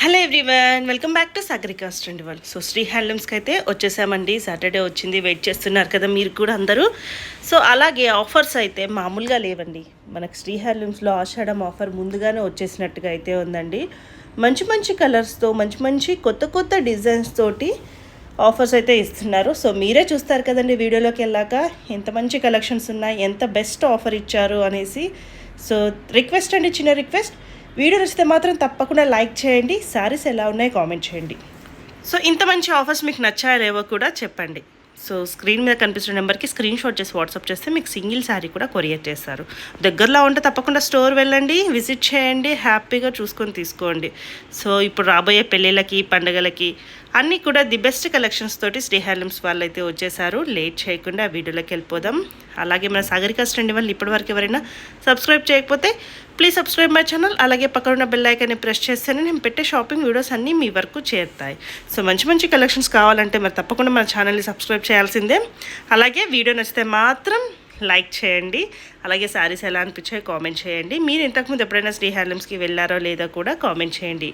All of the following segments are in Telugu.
Hello everyone, welcome back to Sagarikas 21. So Sri హ్యాండ్లూమ్స్కి అయితే వచ్చేసామండి. సాటర్డే వచ్చింది, వెయిట్ చేస్తున్నారు కదా మీరు కూడా అందరూ. సో అలాగే ఆఫర్స్ అయితే మామూలుగా లేవండి. మనకు శ్రీ హ్యాండ్లూమ్స్లో ఆషాఢం ఆఫర్ ముందుగానే వచ్చేసినట్టుగా అయితే ఉందండి. మంచి మంచి కలర్స్తో మంచి మంచి కొత్త కొత్త డిజైన్స్ తోటి ఆఫర్స్ అయితే ఇస్తున్నారు. సో మీరే చూస్తారు కదండి వీడియోలోకి వెళ్ళాక ఎంత మంచి కలెక్షన్స్ ఉన్నాయి, ఎంత బెస్ట్ ఆఫర్ ఇచ్చారు అనేసి. సో రిక్వెస్ట్ అండి, చిన్న రిక్వెస్ట్, వీడియో నచ్చితే మాత్రం తప్పకుండా లైక్ చేయండి. శారీస్ ఎలా ఉన్నాయో కామెంట్ చేయండి. సో ఇంత మంచి ఆఫర్స్ మీకు నచ్చాయో లేవో కూడా చెప్పండి. సో స్క్రీన్ మీద కనిపిస్తున్న నెంబర్కి స్క్రీన్ షాట్ చేసి వాట్సాప్ చేస్తే మీకు సింగిల్ శారీ కూడా కొరియర్ చేస్తారు. దగ్గరలో ఉంటే తప్పకుండా స్టోర్ వెళ్ళండి, విజిట్ చేయండి, హ్యాపీగా చూసుకొని తీసుకోండి. సో ఇప్పుడు రాబోయే పెళ్ళిళ్ళకి, పండుగలకి అన్నీ కూడా ది బెస్ట్ కలెక్షన్స్ తోటి శ్రీ హ్యాండ్లూమ్స్ వాళ్ళు అయితే వచ్చేసారు. లేట్ చేయకుండా వీడియోలోకి వెళ్ళిపోదాం. అలాగే మన సాగరికాస్ 21 ఇప్పటివరకు ఎవరైనా సబ్స్క్రైబ్ చేయకపోతే ప్లీజ్ సబ్స్క్రైబ్ మై ఛానల్. అలాగే పక్కన ఉన్న బెల్ ఐకాన్ని ప్రెస్ చేస్తేనే నేను పెట్టే షాపింగ్ వీడియోస్ అన్నీ మీ వరకు చేరుతాయి. సో మంచి మంచి కలెక్షన్స్ కావాలంటే మరి తప్పకుండా మన ఛానల్ని సబ్స్క్రైబ్ చేయాల్సిందే. అలాగే వీడియో నచ్చితే మాత్రం లైక్ చేయండి. అలాగే శారీస్ ఎలా అనిపించాయో కామెంట్ చేయండి. మీరు ఇంతకుముందు ఎప్పుడైనా శ్రీ హ్యాండ్లూమ్స్కి వెళ్ళారో లేదో కూడా కామెంట్ చేయండి.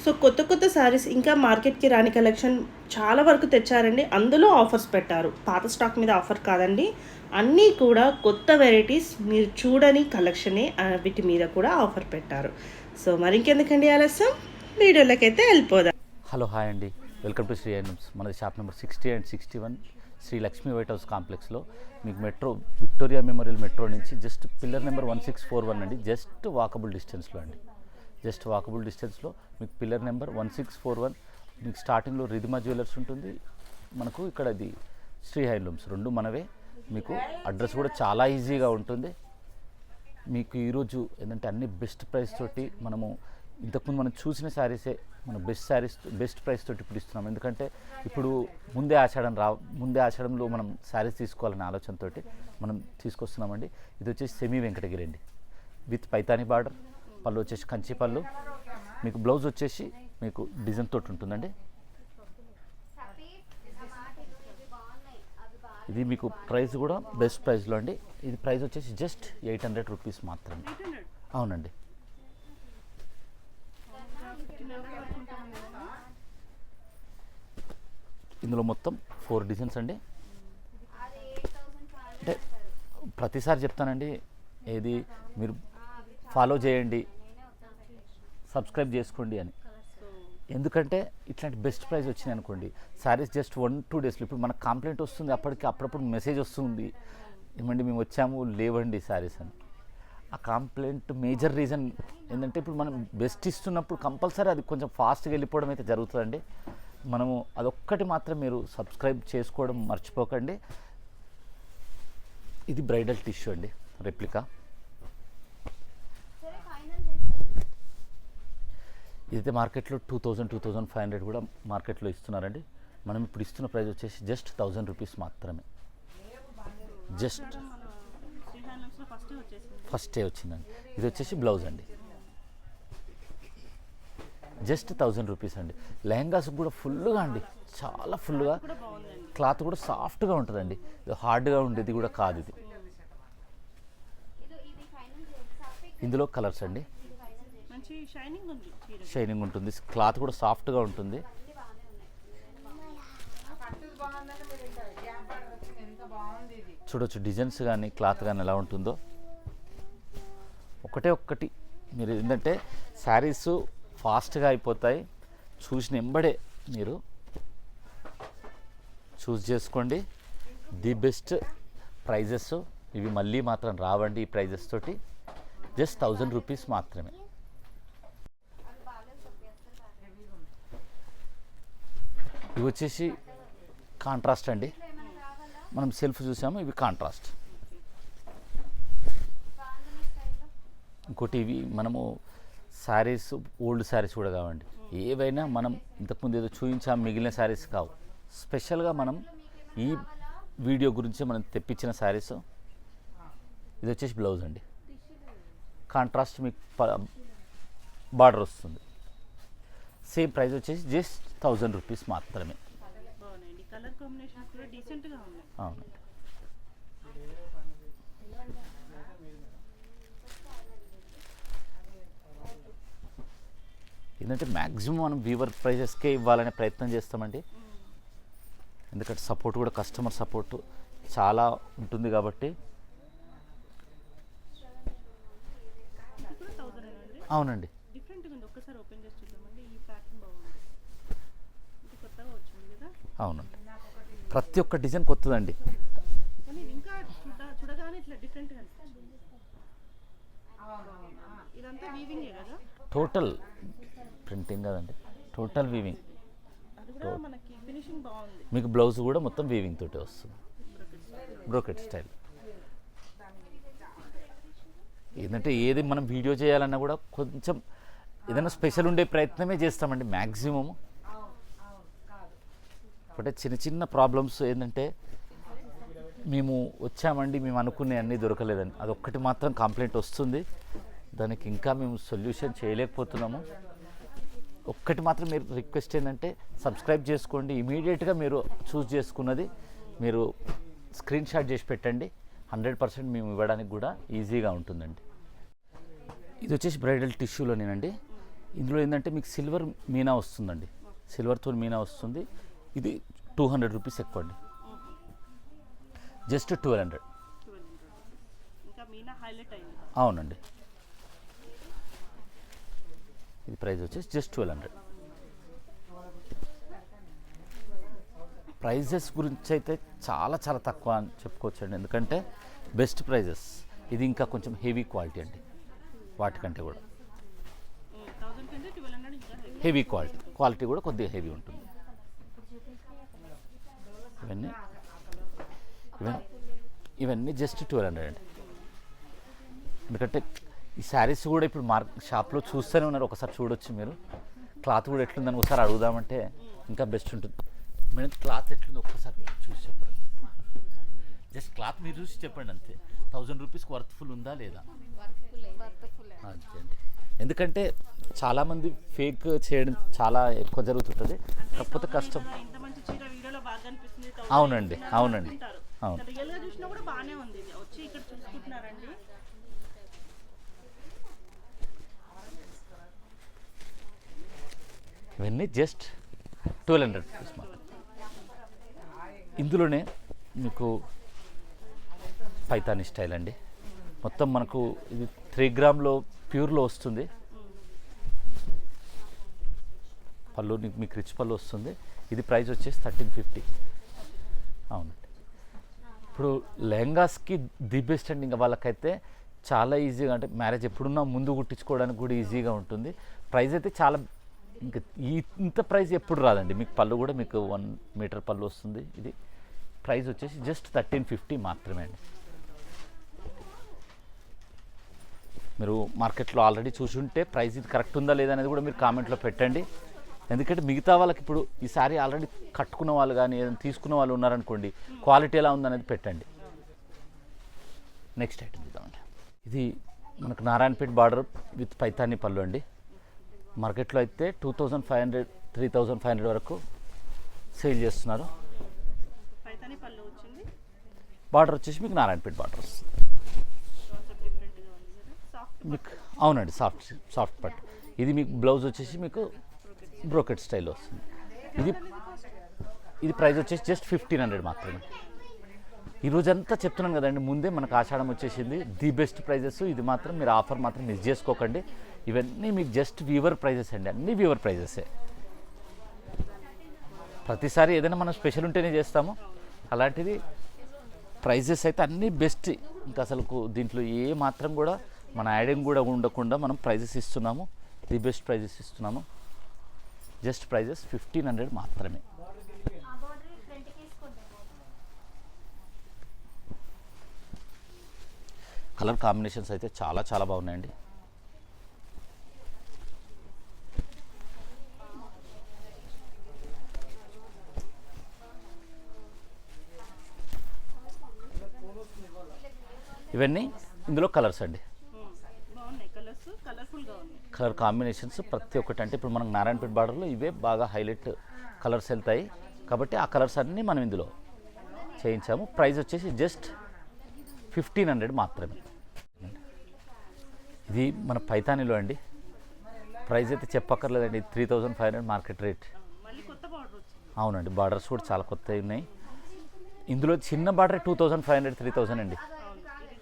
సో కొత్త కొత్త శారీస్ ఇంకా మార్కెట్కి రాని కలెక్షన్ చాలా వరకు తెచ్చారండి. అందులో ఆఫర్స్ పెట్టారు. పాత స్టాక్ మీద ఆఫర్ కాదండి, అన్నీ కూడా కొత్త వెరైటీస్, మీరు చూడని కలెక్షనే వీటి మీద కూడా ఆఫర్ పెట్టారు. సో మరి ఇంకెందుకండి ఆలస్యం, వీడియోలోకి అయితే వెళ్ళిపోదాం. హలో, హాయ్ అండి, వెల్కమ్ టు శ్రీ హ్యాండ్లూమ్స్. మనది shop number 60 and 61 Sri Lakshmi white house కాంప్లెక్స్లో. మీకు మెట్రో విక్టోరియా మెమోరియల్ మెట్రో నుంచి జస్ట్ పిల్లర్ నెంబర్ 1641 అండి. జస్ట్ వాకబుల్ డిస్టెన్స్లో అండి. జస్ట్ వాకబుల్ డిస్టెన్స్లో మీకు పిల్లర్ నెంబర్ 1641. మీకు స్టార్టింగ్లో రిధిమా జ్యువెలర్స్ ఉంటుంది. మనకు ఇక్కడ ఇది శ్రీ హ్యాండ్లూమ్స్ రెండు మనవే. మీకు అడ్రస్ కూడా చాలా ఈజీగా ఉంటుంది. మీకు ఈరోజు ఏంటంటే అన్ని బెస్ట్ ప్రైస్ తోటి మనము ఇంతకుముందు మనం చూసిన శారీసే మనం బెస్ట్ ప్రైస్ తోటి ఇప్పుడు ఇస్తున్నాం. ఎందుకంటే ఇప్పుడు ముందే ఆషాఢంలో మనం శారీస్ తీసుకోవాలనే ఆలోచనతో మనం తీసుకొస్తున్నామండి. ఇది వచ్చేసి సెమీ వెంకటగిరి అండి, విత్ పైతాని బార్డర్. పళ్ళు వచ్చేసి కంచి పళ్ళు. మీకు బ్లౌజ్ వచ్చేసి మీకు డిజైన్ తోటి ఉంటుందండి. ఇది మీకు ప్రైస్ కూడా బెస్ట్ ప్రైస్లో అండి. ఇది ప్రైస్ వచ్చేసి జస్ట్ 800 రూపీస్ మాత్రమే. అవునండి. ఇందులో మొత్తం 4 డిజైన్స్ అండి. అంటే ప్రతిసారి చెప్తానండి, ఏది మీరు ఫాలో చేయండి, సబ్స్క్రైబ్ చేసుకోండి అని. ఎందుకంటే ఇట్లాంటి బెస్ట్ ప్రైస్ వచ్చినాయి అనుకోండి, శారీస్ జస్ట్ 1-2 డేస్లో. ఇప్పుడు మనకు కంప్లైంట్ వస్తుంది, అప్పుడప్పుడు మెసేజ్ వస్తుంది, ఏమండి మేము వచ్చాము లేవండి శారీస్ అని. ఆ కంప్లైంట్ మేజర్ రీజన్ ఏంటంటే ఇప్పుడు మనం బెస్ట్ ఇస్తున్నప్పుడు కంపల్సరీ అది కొంచెం ఫాస్ట్గా వెళ్ళిపోవడం అయితే జరుగుతుందండి. మనము అదొక్కటి మాత్రం మీరు సబ్స్క్రైబ్ చేసుకోవడం మర్చిపోకండి. ఇది బ్రైడల్ టిష్యూ అండి, రెప్లికా. ఇదైతే మార్కెట్లో 2000-2500 కూడా మార్కెట్లో ఇస్తున్నారండి. మనం ఇప్పుడు ఇస్తున్న ప్రైస్ వచ్చేసి జస్ట్ 1000 రూపీస్ మాత్రమే. జస్ట్ ఫస్టే వచ్చిందండి. ఇది వచ్చేసి బ్లౌజ్ అండి, జస్ట్ 1000 రూపీస్ అండి. లెహంగాస్ కూడా ఫుల్గా అండి, చాలా ఫుల్గా, క్లాత్ కూడా సాఫ్ట్గా ఉంటుందండి. ఇది హార్డ్గా ఉండేది కూడా కాదు. ఇది ఇందులో కలర్స్ అండి, షైనింగ్ ఉంటుంది, క్లాత్ కూడా సాఫ్ట్గా ఉంటుంది. చూడొచ్చు డిజైన్స్ కానీ క్లాత్ కానీ ఎలా ఉంటుందో. ఒక్కటి మీరు ఏంటంటే శారీస్ ఫాస్ట్గా అయిపోతాయి, చూసిన వెంబడే మీరు చూస్ చేసుకోండి. ది బెస్ట్ ప్రైజెస్ ఇవి మళ్ళీ మాత్రం రావండి. ఈ ప్రైజెస్ తోటి జస్ట్ 1000 రూపీస్ మాత్రమే. ఇవి వచ్చేసి కాంట్రాస్ట్ అండి, మనం సెల్ఫ్ చూసాము, ఇవి కాంట్రాస్ట్. ఇంకోటి ఇవి మనము శారీస్, ఓల్డ్ శారీస్ కూడా కావండి. ఏవైనా మనం ఇంతకుముందు ఏదో చూపించాము, మిగిలిన శారీస్ కావు. స్పెషల్గా మనం ఈ వీడియో గురించి మనం తెప్పించిన శారీస్. ఇది వచ్చేసి బ్లౌజ్ అండి, కాంట్రాస్ట్ మీకు బార్డర్ వస్తుంది. సేమ్ ప్రైస్ వచ్చేసి జస్ట్ 1000 రూపీస్ మాత్రమే. అవునండి. ఏంటంటే మ్యాక్సిమం మనం వీవర్ ప్రైజెస్కే ఇవ్వాలనే ప్రయత్నం చేస్తామండి. ఎందుకంటే సపోర్ట్ కూడా కస్టమర్ సపోర్ట్ చాలా ఉంటుంది కాబట్టి. అవునండి. అవునండి, ప్రతి ఒక్క డిజైన్ కొత్తదండి. టోటల్ ప్రింటింగ్ కదండి, టోటల్ వీవింగ్. మీకు బ్లౌజ్ కూడా మొత్తం వీవింగ్ తోటే వస్తుంది, బ్రోకెట్ స్టైల్. ఏంటంటే ఏది మనం వీడియో చేయాలన్నా కూడా కొంచెం ఏదైనా స్పెషల్ ఉండే ప్రయత్నమే చేస్తామండి మ్యాక్సిమము. అంటే చిన్న చిన్న ప్రాబ్లమ్స్ ఏంటంటే మేము వచ్చామండి, మేము అనుకునే అన్నీ దొరకలేదని, అదొక్కటి మాత్రం కంప్లైంట్ వస్తుంది. దానికి ఇంకా మేము సొల్యూషన్ చేయలేకపోతున్నాము. ఒక్కటి మాత్రం మీరు రిక్వెస్ట్ ఏంటంటే సబ్స్క్రైబ్ చేసుకోండి. ఇమీడియట్గా మీరు చూస్ చేసుకున్నది మీరు స్క్రీన్ షాట్ చేసి పెట్టండి. 100% మేము ఇవ్వడానికి కూడా ఈజీగా ఉంటుందండి. ఇది వచ్చేసి బ్రైడల్ టిష్యూలోనేనండి. ఇందులో ఏంటంటే మీకు సిల్వర్ మీనా వస్తుందండి, సిల్వర్తో మీనా వస్తుంది. ఇది 200 రూపీస్ ఎక్కువ అండి, జస్ట్ 1200. అవునండి, ఇది ప్రైస్ వచ్చేసి జస్ట్ 1200. ప్రైజెస్ గురించి అయితే చాలా చాలా తక్కువ అని చెప్పుకోవచ్చు అండి, ఎందుకంటే బెస్ట్ ప్రైజెస్. ఇది ఇంకా కొంచెం హెవీ క్వాలిటీ అండి, వాటికంటే కూడా హెవీ క్వాలిటీ కూడా కొద్దిగా హెవీ ఉంటుంది. ఇవన్నీ జస్ట్ 1200 అండి. ఎందుకంటే ఈ శారీస్ కూడా ఇప్పుడు షాప్లో చూస్తూనే ఉన్నారు, ఒకసారి చూడొచ్చు మీరు. క్లాత్ కూడా ఎట్లుందని ఒకసారి అడుగుదామంటే ఇంకా బెస్ట్ ఉంటుంది. మేడం క్లాత్ ఎట్లుంది ఒక్కసారి చూసి చెప్పండి. జస్ట్ క్లాత్ మీరు చూసి చెప్పండి అంతే. 1000 రూపీస్కి వర్త్ఫుల్ ఉందా లేదా అంతే అండి. ఎందుకంటే చాలామంది ఫేక్ చేయడం చాలా ఎక్కువ జరుగుతుంటుంది, కాకపోతే కష్టం. అవునండి, అవునండి, అవును. ఇవన్నీ జస్ట్ 1200 రూపీస్ మాత్రం. ఇందులోనే మీకు పైతాని స్టైల్ అండి. మొత్తం మనకు ఇది 3 గ్రామ్లో ప్యూర్లో వస్తుంది. పళ్ళు మీకు రిచ్ పళ్ళు వస్తుంది. ఇది ప్రైస్ వచ్చేసి 1350. అవునండి. ఇప్పుడు లెహంగాస్కి ది బెస్ట్ అండి. ఇంకా వాళ్ళకైతే చాలా ఈజీగా, అంటే మ్యారేజ్ ఎప్పుడున్నా ముందు కుట్టించుకోవడానికి కూడా ఈజీగా ఉంటుంది. ప్రైస్ అయితే చాలా, ఇంకా ఇంత ప్రైస్ ఎప్పుడు రాదండి. మీకు పళ్ళు కూడా మీకు 1 మీటర్ పళ్ళు వస్తుంది. ఇది ప్రైస్ వచ్చేసి జస్ట్ 1350 మాత్రమే అండి. మీరు మార్కెట్లో ఆల్రెడీ చూసి ఉంటే ప్రైస్ ఇది కరెక్ట్ ఉందా లేదా అనేది కూడా మీరు కామెంట్లో పెట్టండి. ఎందుకంటే మిగతా వాళ్ళకి ఇప్పుడు ఈ సారీ ఆల్రెడీ కట్టుకున్న వాళ్ళు కానీ ఏదైనా తీసుకున్న వాళ్ళు ఉన్నారనుకోండి, క్వాలిటీ ఎలా ఉందనేది పెట్టండి. నెక్స్ట్ ఐటమ్ చూద్దామండి. ఇది మనకు నారాయణపేట బార్డర్ విత్ పైతాని పళ్ళు అండి. మార్కెట్లో అయితే 2500 3500 వరకు సేల్ చేస్తున్నారు. బార్డర్ వచ్చేసి మీకు నారాయణపేట బార్డర్ వస్తుంది మీకు. అవునండి, సాఫ్ట్ పట్టు. ఇది మీకు బ్లౌజ్ వచ్చేసి మీకు బ్రోకెట్ స్టైల్లో వస్తుంది. ఇది ప్రైస్ వచ్చేసి జస్ట్ 1500 మాత్రమే. ఈరోజంతా చెప్తున్నాను కదండి, ముందే మనకు ఆషాఢం వచ్చేసింది. The best prizes. ఇది మాత్రం మీరు ఆఫర్ మాత్రం మిస్ చేసుకోకండి. ఇవన్నీ మీకు జస్ట్ వీవర్ ప్రైజెస్ అండి, అన్నీ వీవర్ ప్రైజెసే. ప్రతిసారి ఏదైనా మనం స్పెషల్ ఉంటేనే చేస్తాము, అలాంటిది ప్రైజెస్ అయితే అన్నీ బెస్ట్. ఇంకా అసలు దీంట్లో ఏ మాత్రం కూడా మన యాడింగ్ కూడా ఉండకుండా మనం ప్రైజెస్ ఇస్తున్నాము, ది బెస్ట్ ప్రైజెస్ ఇస్తున్నాము. జస్ట్ ప్రైజెస్ 1500 మాత్రమే. కలర్ కాంబినేషన్స్ అయితే చాలా చాలా బాగున్నాయండి. ఇవన్నీ ఇందులో కలర్స్ అండి, కలర్ కాంబినేషన్స్ ప్రతి ఒక్కటి. అంటే ఇప్పుడు మనకు నారాయణపేట బార్డర్లో ఇవే బాగా హైలైట్ కలర్స్ వెళ్తాయి కాబట్టి ఆ కలర్స్ అన్నీ మనం ఇందులో చేయించాము. ప్రైస్ వచ్చేసి జస్ట్ 1500 మాత్రమే. ఇది మన పైతానిలో అండి. ప్రైస్ అయితే చెప్పక్కర్లేదండి, 3500 మార్కెట్ రేట్. మళ్ళీ కొత్త బార్డర్ వచ్చింది. అవునండి, బార్డర్స్ కూడా చాలా కొత్తవి ఉన్నాయి. ఇందులో చిన్న బార్డర్ 2500 3000 అండి. ఇది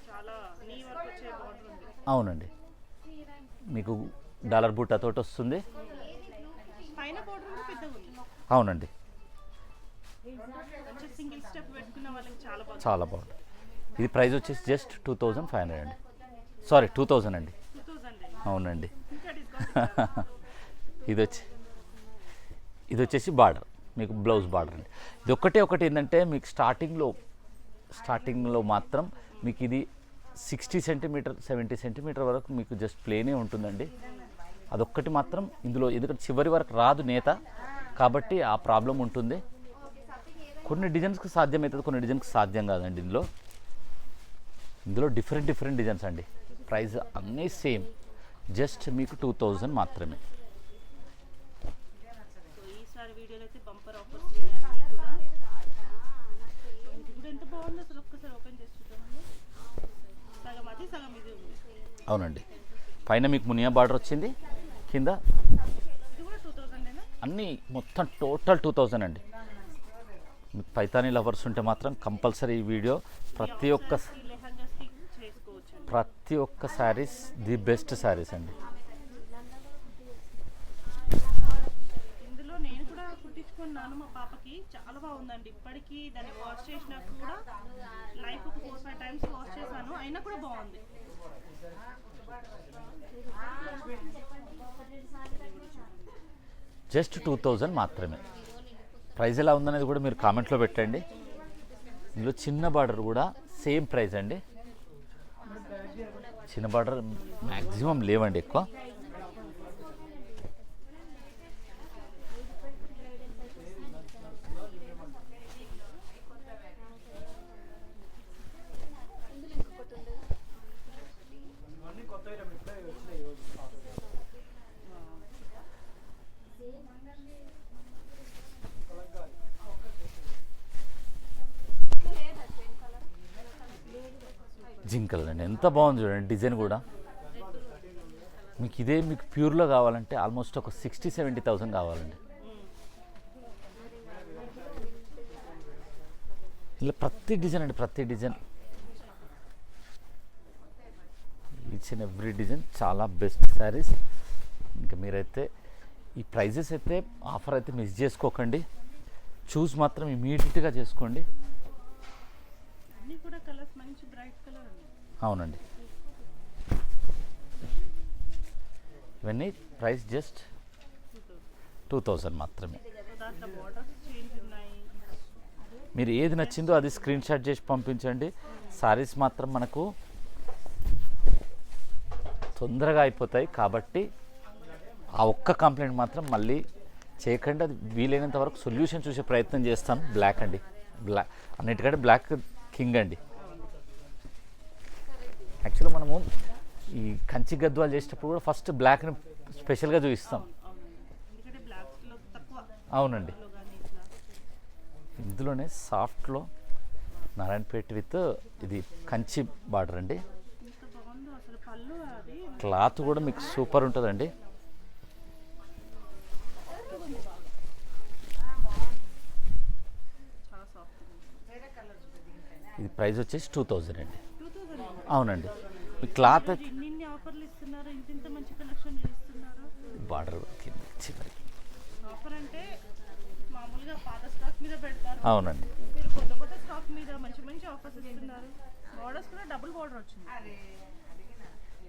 చాలా నీ వర్క్ వచ్చే బార్డర్ ఉంది. అవునండి, మీకు డాలర్ బూటాతోటి వస్తుంది. పైన బార్డర్ కూడా పెద్దగా ఉంది. అవునండి, మంచి సింగిల్ స్టెప్ పెట్టుకున్న వాళ్ళకి చాలా బాగుంది. చాలా బాగుంది. ఇది ప్రైస్ వచ్చేసి జస్ట్ 2500 అండి. సారీ 2000 అండి. 2000 అవునండి. ఇంకా డిస్కౌంట్. ఇది వచ్చేసి బార్డర్, మీకు బ్లౌజ్ బార్డర్ అండి. ఇది ఒకటి ఏంటంటే మీకు స్టార్టింగ్లో మాత్రం మీకు ఇది 60 సెంటీమీటర్ 70 సెంటీమీటర్ వరకు మీకు జస్ట్ ప్లేనే ఉంటుందండి. అదొక్కటి మాత్రం ఇందులో, ఎందుకంటే చివరి వరకు రాదు నేత, కాబట్టి ఆ ప్రాబ్లం ఉంటుంది. కొన్ని డిజైన్స్కి సాధ్యమవుతుంది, కొన్ని డిజైన్స్కి సాధ్యం కాదండి. ఇందులో డిఫరెంట్ డిజైన్స్ అండి. ప్రైస్ అన్నీ సేమ్, జస్ట్ మీకు 2000 మాత్రమే. ఈసారి వీడియోలో అయితే బంపర్ ఆఫర్స్ ఉన్నాయండి కూడా. ఇది కూడా ఎంత బాగుందో అసలు, ఒక్కసారి ఓపెన్ చేసి చూద్దామండి. సగం అది సగం ఇది ఉంది. అవునండి, పైన మీకు మునియా బార్డర్ వచ్చింది, కింద ఇది కూడా 2000 అన్నీ మొత్తం టోటల్ 2000 అండి. మీకు పైతానీ లవర్స్ ఉంటే మాత్రం కంపల్సరీ ఈ వీడియో ప్రతి ఒక్క శారీస్ ది బెస్ట్ శారీస్ అండి. ఇందులో నేను కూడా కుట్టించుకున్నాను మా పాపకి, చాలా బాగుందండి. ఇప్పటికీ దాన్ని వాష్ చేసినా కూడా లైఫ్ 4-5 టైమ్స్ వాష్ చేశాను, అయినా కూడా బాగుంది. జస్ట్ 2000 మాత్రమే. ప్రైస్ ఎలా ఉందనేది కూడా మీరు కామెంట్లో పెట్టండి. ఇందులో చిన్న బార్డర్ కూడా సేమ్ ప్రైస్ అండి. చిన్న బార్డర్ మ్యాక్సిమం లేవండి ఎక్కువ. జింకల్ అండి, ఎంత బాగుంది చూడండి డిజైన్ కూడా. మీకు మీకు ప్యూర్లో కావాలంటే ఆల్మోస్ట్ ఒక 60-70,000 కావాలండి. ఇలా ప్రతి design each and every design చాలా బెస్ట్ శారీస్. ఇంకా మీరైతే ఈ ప్రైజెస్ అయితే ఆఫర్ అయితే మిస్ చేసుకోకండి. చూస్ మాత్రం ఇమీడియట్గా చేసుకోండి. అవునండి, ఇవన్నీ ప్రైస్ జస్ట్ 2000 మాత్రమే. మీరు ఏది నచ్చిందో అది స్క్రీన్ షాట్ చేసి పంపించండి. సారీస్ మాత్రం మనకు తొందరగా అయిపోతాయి, కాబట్టి ఆ ఒక్క కంప్లైంట్ మాత్రం మళ్ళీ చేయకండి. అది వీలైనంత వరకు సొల్యూషన్ చూసే ప్రయత్నం చేస్తాను. బ్లాక్ అండి, బ్లాక్ అన్నిటికంటే బ్లాక్ కింగ్ అండి. యాక్చువల్గా మనము ఈ కంచి గద్వాలు చేసేటప్పుడు కూడా ఫస్ట్ బ్లాక్ని స్పెషల్గా చూపిస్తాం. అవునండి, ఇందులోనే సాఫ్ట్లో నారాయణపేట విత్ ఇది కంచి బార్డర్ అండి. క్లాత్ కూడా మీకు సూపర్ ఉంటుందండి. ఇది ప్రైస్ వచ్చేసి 2000 అండి. అవునండి, మీ క్లాత్ బార్డర్ అవునండి.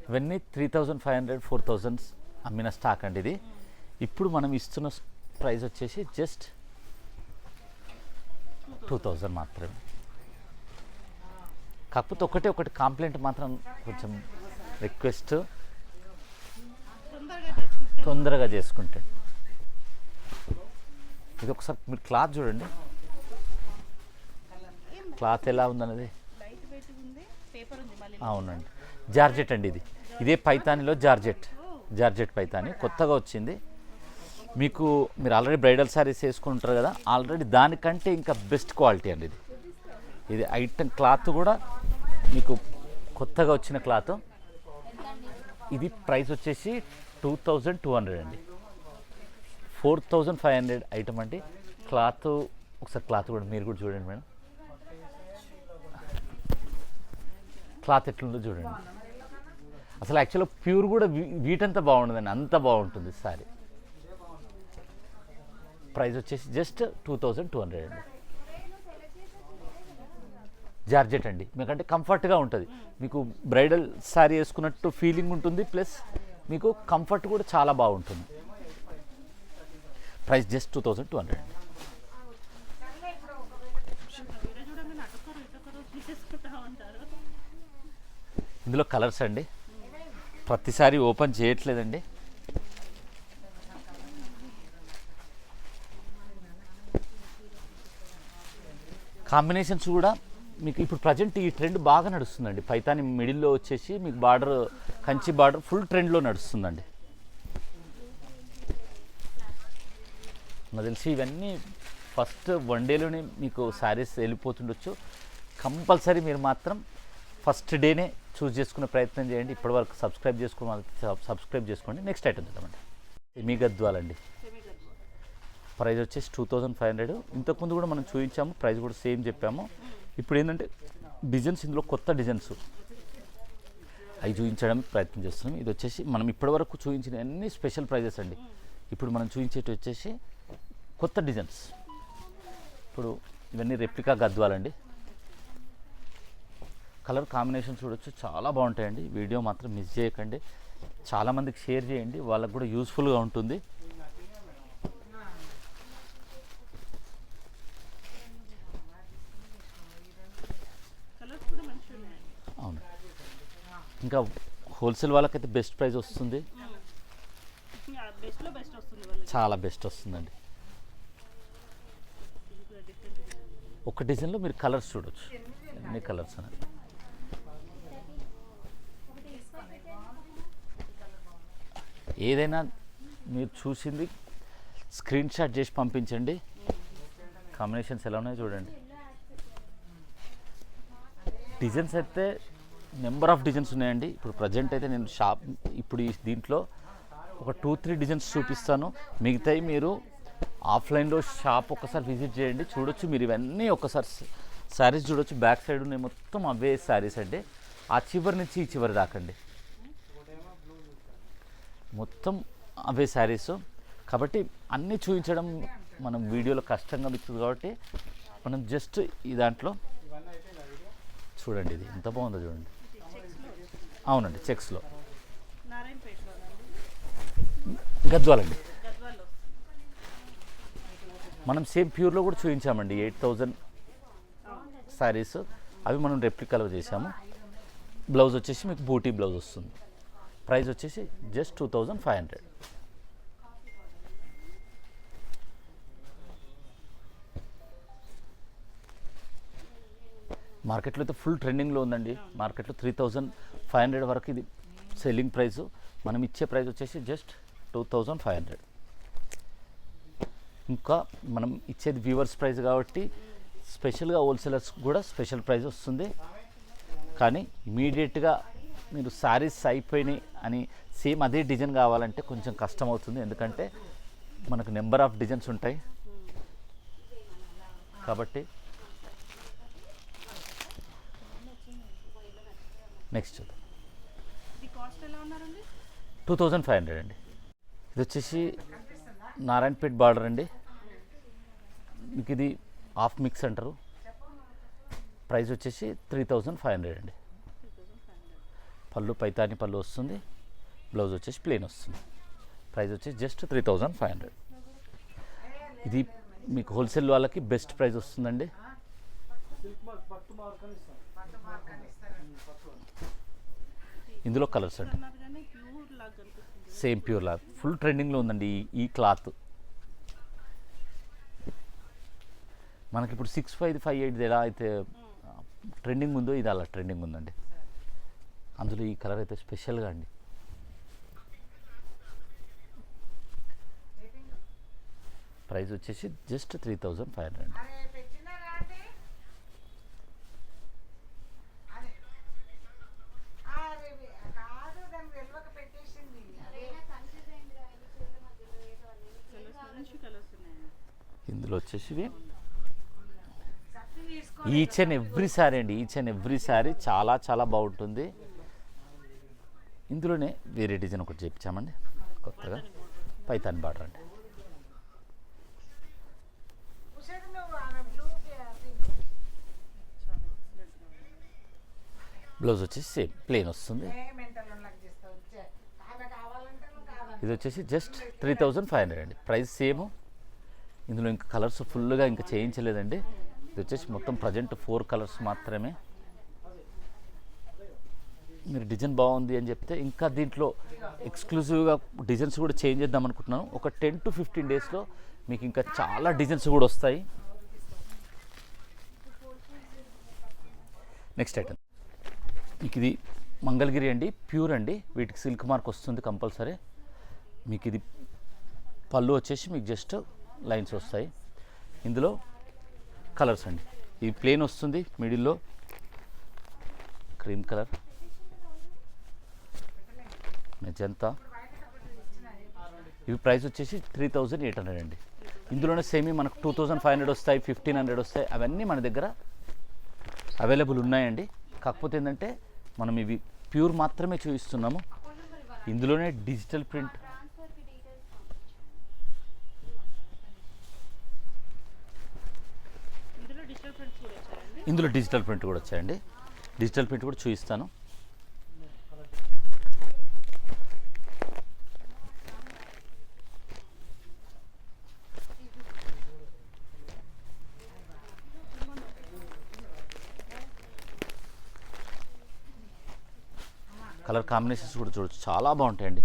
ఇవన్నీ 3500-4000 అమ్మిన స్టాక్ అండి. ఇది ఇప్పుడు మనం ఇస్తున్న ప్రైస్ వచ్చేసి జస్ట్ 2000 మాత్రమే. కాకపోతే ఒకటి కాంప్లైంట్ మాత్రం కొంచెం రిక్వెస్ట్, తొందరగా చేసుకుంటే. ఇది ఒకసారి మీరు క్లాత్ చూడండి, క్లాత్ ఎలా ఉందన్నది. అవునండి, జార్జెట్ అండి. ఇదే పైతానిలో జార్జెట్ పైతాని కొత్తగా వచ్చింది. మీరు ఆల్రెడీ బ్రైడల్ శారీస్ వేసుకుంటారు కదా, ఆల్రెడీ దానికంటే ఇంకా బెస్ట్ క్వాలిటీ అండి. ఇది ఐటమ్ క్లాత్ కూడా మీకు కొత్తగా వచ్చిన క్లాత్. ఇది ప్రైస్ వచ్చేసి 2200 అండి. 4500 ఐటమ్ అండి. క్లాత్ ఒకసారి క్లాత్ కూడా మీరు కూడా చూడండి మేడం. క్లాత్ ఎట్లుందో చూడండి. అసలు యాక్చువల్గా ప్యూర్ కూడా వీటంతా బాగుండదండి, అంత బాగుంటుంది సారీ. ప్రైస్ వచ్చేసి జస్ట్ 2200 అండి. జార్జెట్ అండి, మీకంటే కంఫర్ట్గా ఉంటుంది. మీకు బ్రైడల్ శారీ వేసుకున్నట్టు ఫీలింగ్ ఉంటుంది, ప్లస్ మీకు కంఫర్ట్ కూడా చాలా బాగుంటుంది. ప్రైస్ జస్ట్ 2200 అండి. ఇందులో కలర్స్ అండి, ప్రతిసారి ఓపెన్ చేయట్లేదండి. కాంబినేషన్స్ కూడా మీకు ఇప్పుడు ప్రజెంట్ ఈ ట్రెండ్ బాగా నడుస్తుందండి. పైతాని మిడిల్లో వచ్చేసి మీకు బార్డర్, కంచి బార్డర్ ఫుల్ ట్రెండ్లో నడుస్తుందండి. నాకు తెలిసి ఇవన్నీ ఫస్ట్ వన్ డేలోనే మీకు శారీస్ వెళ్ళిపోతుండొచ్చు. కంపల్సరీ మీరు మాత్రం ఫస్ట్ డేనే చూస్ చేసుకునే ప్రయత్నం చేయండి. ఇప్పటివరకు సబ్స్క్రైబ్ చేసుకోండి. నెక్స్ట్ ఐటమ్ చూద్దామండి. సెమీ గద్వాలండి. ప్రైస్ వచ్చేసి 2500. ఇంతకుముందు కూడా మనం చూపించాము, ప్రైస్ కూడా సేమ్ చెప్పాము. ఇప్పుడు ఏంటంటే డిజైన్స్, ఇందులో కొత్త డిజైన్స్ అవి చూపించడానికి ప్రయత్నం చేస్తున్నాం. ఇది వచ్చేసి మనం ఇప్పటివరకు చూపించిన అన్ని స్పెషల్ ప్రైజెస్ అండి. ఇప్పుడు మనం చూపించేటి వచ్చేసి కొత్త డిజైన్స్. ఇప్పుడు ఇవన్నీ రెప్లికా గద్వాలండి. కలర్ కాంబినేషన్ చూడొచ్చు, చాలా బాగుంటాయండి. వీడియో మాత్రం మిస్ చేయకండి, చాలామందికి షేర్ చేయండి, వాళ్ళకు కూడా యూస్ఫుల్గా ఉంటుంది. అవును, ఇంకా హోల్సేల్ వాళ్ళకైతే బెస్ట్ ప్రైస్ వస్తుంది, చాలా బెస్ట్ వస్తుందండి. ఒక డిజైన్లో మీరు కలర్స్ చూడొచ్చు, ఎన్ని కలర్స్ అనేది. ఏదైనా మీరు చూసింది స్క్రీన్ షాట్ చేసి పంపించండి. కాంబినేషన్స్ ఎలా ఉన్నాయో చూడండి. డిజైన్స్ అయితే నెంబర్ ఆఫ్ డిజైన్స్ ఉన్నాయండి. ఇప్పుడు ప్రజెంట్ అయితే నేను ఇప్పుడు ఈ దీంట్లో ఒక 2-3 డిజైన్స్ చూపిస్తాను. మిగతాయి మీరు ఆఫ్లైన్లో షాప్ ఒకసారి విజిట్ చేయండి, చూడొచ్చు. మీరు ఇవన్నీ ఒకసారి శారీస్ చూడొచ్చు. బ్యాక్ సైడ్ ఉన్నాయి మొత్తం అవే శారీస్ అండి. ఆ చివరి నుంచి ఈ చివరి దాకండి మొత్తం అవే శారీస్. కాబట్టి అన్నీ చూపించడం మనం వీడియోలో కష్టంగా మిక్కుతుంది. కాబట్టి మనం జస్ట్ ఈ దాంట్లో చూడండి, ఇది ఎంత బాగుందో చూడండి. అవునండి, చెక్స్లో గద్వాలండి. మనం సేమ్ ప్యూర్లో కూడా చూపించామండి 8000 శారీస్. అవి మనం రెప్లికాలో చేసాము. బ్లౌజ్ వచ్చేసి మీకు బూటీ బ్లౌజ్ వస్తుంది. ప్రైస్ వచ్చేసి జస్ట్ 2500. మార్కెట్లో అయితే ఫుల్ ట్రెండింగ్లో ఉందండి. మార్కెట్లో 3500 వరకు ఇది సెల్లింగ్ ప్రైస్. మనం ఇచ్చే ప్రైస్ వచ్చేసి జస్ట్ 2500. ఇంకా మనం ఇచ్చేది వ్యూవర్స్ ప్రైస్ కాబట్టి స్పెషల్గా హోల్సేలర్స్ కూడా స్పెషల్ ప్రైస్ వస్తుంది. కానీ ఇమీడియట్గా మీరు శారీస్ అయిపోయినాయి అని సేమ్ అదే డిజైన్ కావాలంటే కొంచెం కష్టం అవుతుంది, ఎందుకంటే మనకు నెంబర్ ఆఫ్ డిజైన్స్ ఉంటాయి. కాబట్టి నెక్స్ట్ 2500 అండి. ఇది వచ్చేసి నారాయణపేట్ బార్డర్ అండి. మీకు ఇది హాఫ్ మిక్స్ అంటారు. ప్రైస్ వచ్చేసి 3500 అండి. పళ్ళు పైతాని పళ్ళు వస్తుంది. బ్లౌజ్ వచ్చేసి ప్లెయిన్ వస్తుంది. ప్రైస్ వచ్చేసి జస్ట్ 3500. ఇది మీకు హోల్సేల్ వాళ్ళకి బెస్ట్ ప్రైస్ వస్తుందండి. ఇందులో కలర్స్ అండి, సేమ్ ప్యూర్ లాగా ఫుల్ ట్రెండింగ్లో ఉందండి ఈ క్లాత్. మనకి ఇప్పుడు 65, 58 ఎలా అయితే ట్రెండింగ్ ఉందో ఇది అలా ట్రెండింగ్ ఉందండి. అందులో ఈ కలర్ అయితే స్పెషల్గా అండి. ప్రైస్ వచ్చేసి జస్ట్ 3500 అండి. ఇందులో వచ్చేసి ఈచ్ అండ్ ఎవ్రీ సారీ అండి, ఈచ్ అండ్ ఎవ్రీ సారీ చాలా చాలా బాగుంటుంది. ఇందులోనే వేరే డిజైన్ ఒకటి చేయించామండి కొత్తగా, పైతాన్ బార్డర్ అండి. బ్లౌజ్ వచ్చేసి సేమ్ ప్లెయిన్ వస్తుంది. ఇది వచ్చేసి జస్ట్ 3500 అండి, ప్రైస్ సేమ్. ఇందులో ఇంకా కలర్స్ ఫుల్గా ఇంకా చేయించలేదండి. ఇది వచ్చేసి మొత్తం ప్రజెంట్ 4 కలర్స్ మాత్రమే. మీరు డిజైన్ బాగుంది అని చెప్తే ఇంకా దీంట్లో ఎక్స్క్లూజివ్గా డిజైన్స్ కూడా చేంజ్ చేద్దాం అనుకుంటున్నాను. ఒక 10 to 15 డేస్లో మీకు ఇంకా చాలా డిజైన్స్ కూడా వస్తాయి. నెక్స్ట్ ఐటమ్ మీకు ఇది మంగళగిరి అండి, ప్యూర్ అండి. వీటికి సిల్క్ మార్క్ వస్తుంది కంపల్సరీ. మీకు ఇది పళ్ళు వచ్చేసి మీకు జస్ట్ లైన్స్ వస్తాయి. ఇందులో కలర్స్ అండి, ఇది ప్లెయిన్ వస్తుంది, మిడిల్లో క్రీమ్ కలర్, మెజంతా. ఇవి ప్రైస్ వచ్చేసి 3800 అండి. ఇందులోనే సేమీ మనకు 2500 వస్తాయి, 1500 వస్తాయి. అవన్నీ మన దగ్గర అవైలబుల్ ఉన్నాయండి. కాకపోతే ఏంటంటే మనం ఇవి ప్యూర్ మాత్రమే చూపిస్తున్నాము. ఇందులోనే డిజిటల్ ప్రింట్, ఇందులో డిజిటల్ ప్రింట్ కూడా వచ్చాయండి. డిజిటల్ ప్రింట్ కూడా చూపిస్తాను. కలర్ కాంబినేషన్స్ కూడా చూడొచ్చు, చాలా బాగుంటాయండి.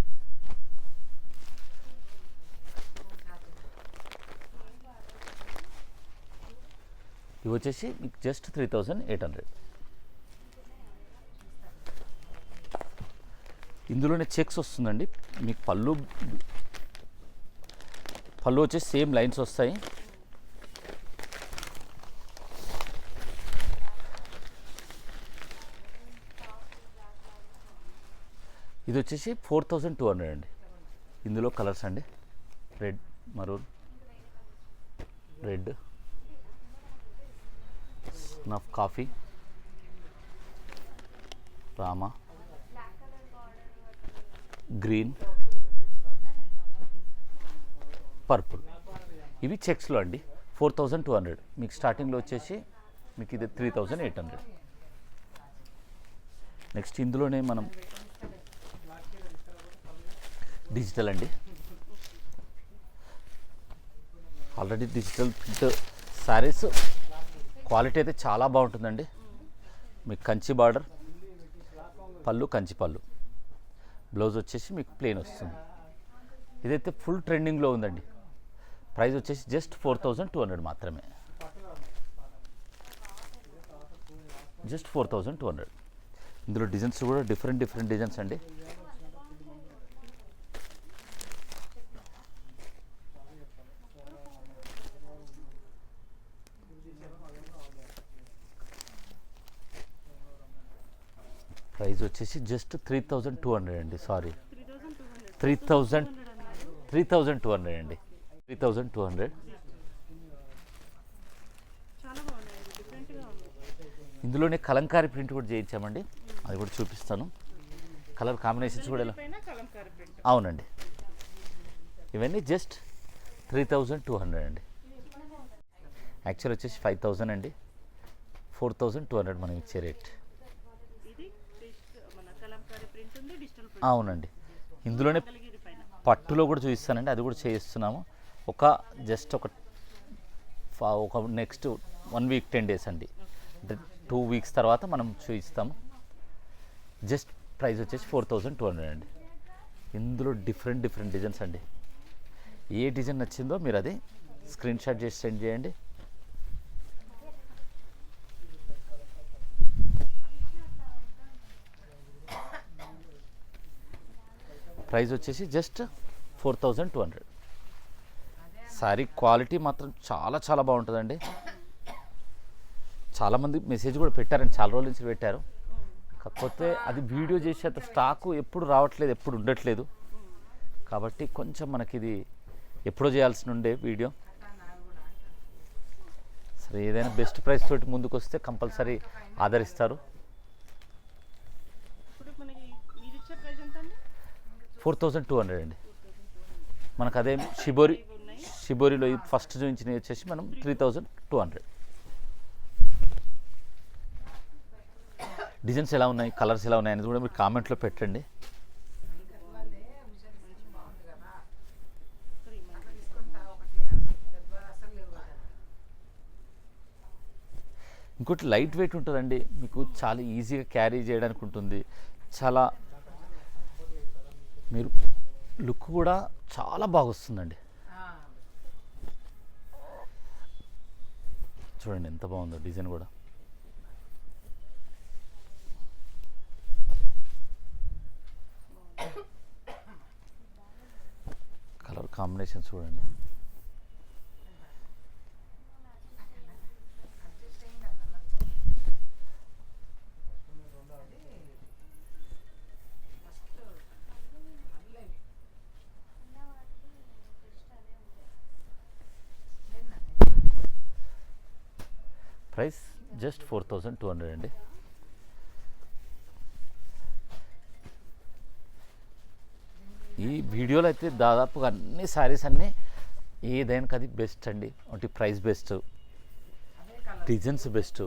ఇవి వచ్చేసి మీకు జస్ట్ 3800. ఇందులోనే చెక్స్ వస్తుందండి. మీకు పళ్ళు వచ్చేసి సేమ్ లైన్స్ వస్తాయి. ఇది వచ్చేసి 4200 అండి. ఇందులో కలర్స్ అండి, red, maroon, red, snuff coffee, Rama, green, purple. ఇవి చెక్స్లో అండి 4200. మీకు స్టార్టింగ్లో వచ్చేసి మీకు ఇది 3800. నెక్స్ట్ ఇందులోనే మనం డిజిటల్ అండి, already digital print saris quality అయితే చాలా బాగుంటుందండి. మీకు కంచి బార్డర్, పళ్ళు కంచి పళ్ళు, బ్లౌజ్ వచ్చేసి మీకు ప్లెయిన్ వస్తుంది. ఇదైతే ఫుల్ ట్రెండింగ్లో ఉందండి. ప్రైస్ వచ్చేసి జస్ట్ 4200 మాత్రమే, జస్ట్ 4200. ఇందులో డిజైన్స్ కూడా డిఫరెంట్ డిజైన్స్ అండి. ప్రైస్ వచ్చేసి జస్ట్ 3200 అండి, సారీ 3200 అండి, 3200. ఇందులోనే కలంకారీ ప్రింట్ కూడా చేయించామండి, అది కూడా చూపిస్తాను. కలర్ కాంబినేషన్స్ కూడా ఎలా, అవునండి. ఇవన్నీ జస్ట్ 3200 అండి. యాక్చువల్ వచ్చేసి 5000 అండి, 4200 మనం ఇచ్చే రేట్. అవునండి. ఇందులోనే పట్టులో కూడా చూపిస్తానండి, అది కూడా చేయిస్తున్నాము. జస్ట్ ఒక నెక్స్ట్ 1 week 10 days అండి, 2 weeks తర్వాత మనం చూపిస్తాము. జస్ట్ ప్రైస్ వచ్చేసి 4200 అండి. ఇందులో డిఫరెంట్ డిజైన్స్ అండి. ఏ డిజైన్ నచ్చిందో మీరు అది స్క్రీన్ షాట్ చేసి సెండ్ చేయండి. ప్రైస్ వచ్చేసి జస్ట్ 4200. శారీ క్వాలిటీ మాత్రం చాలా చాలా బాగుంటుందండి. చాలామంది మెసేజ్ కూడా పెట్టారండి, చాలా రోజుల నుంచి పెట్టారు. కాకపోతే అది వీడియో చేసేంత స్టాకు ఎప్పుడు రావట్లేదు, ఎప్పుడు ఉండట్లేదు. కాబట్టి కొంచెం మనకి ఇది ఎప్పుడో చేయాల్సి ఉండే వీడియో. సరే, ఏదైనా బెస్ట్ ప్రైస్ తోటి ముందుకు వస్తే కంపల్సరీ ఆదరిస్తారు. ఇప్పుడు మనకి మీరు ఇచ్చే ప్రైస్ ఎంత అండి? 4200 అండి. మనకు అదే షిబోరిలో ఫస్ట్ చూపించినవి వచ్చేసి మనం 3200. డిజైన్స్ ఎలా ఉన్నాయి, కలర్స్ ఎలా ఉన్నాయి అనేది కూడా మీరు కామెంట్లో పెట్టండి. ఇంకోటి లైట్ వెయిట్ ఉంటుందండి, మీకు చాలా ఈజీగా క్యారీ చేయడానికి ఉంటుంది. చాలా మీరు లుక్ కూడా చాలా బాగా వస్తుందండి. చూడండి ఎంత బాగుందో డిజైన్ కూడా. కలర్ కాంబినేషన్ చూడండి. ప్రైస్ జస్ట్ 4200 అండి. ఈ వీడియోలో అయితే దాదాపుగా అన్ని శారీస్ అన్నీ ఏదైనా అది బెస్ట్ అండి. ఒకటి ప్రైస్ బెస్ట్, డిజైన్స్ బెస్ట్.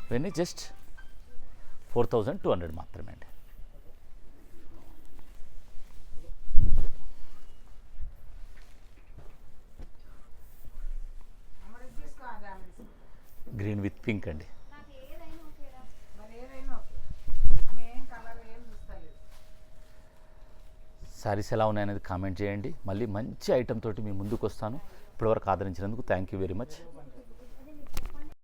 ఇవన్నీ జస్ట్ 4200 మాత్రమే అండి. గ్రీన్ విత్ పింక్ అండి. శారీస్ ఎలా ఉన్నాయనేది కామెంట్ చేయండి. మళ్ళీ మంచి ఐటెం తోటి మీ ముందుకు వస్తాను. ఇప్పటివరకు ఆదరించినందుకు థ్యాంక్ యూ వెరీ మచ్.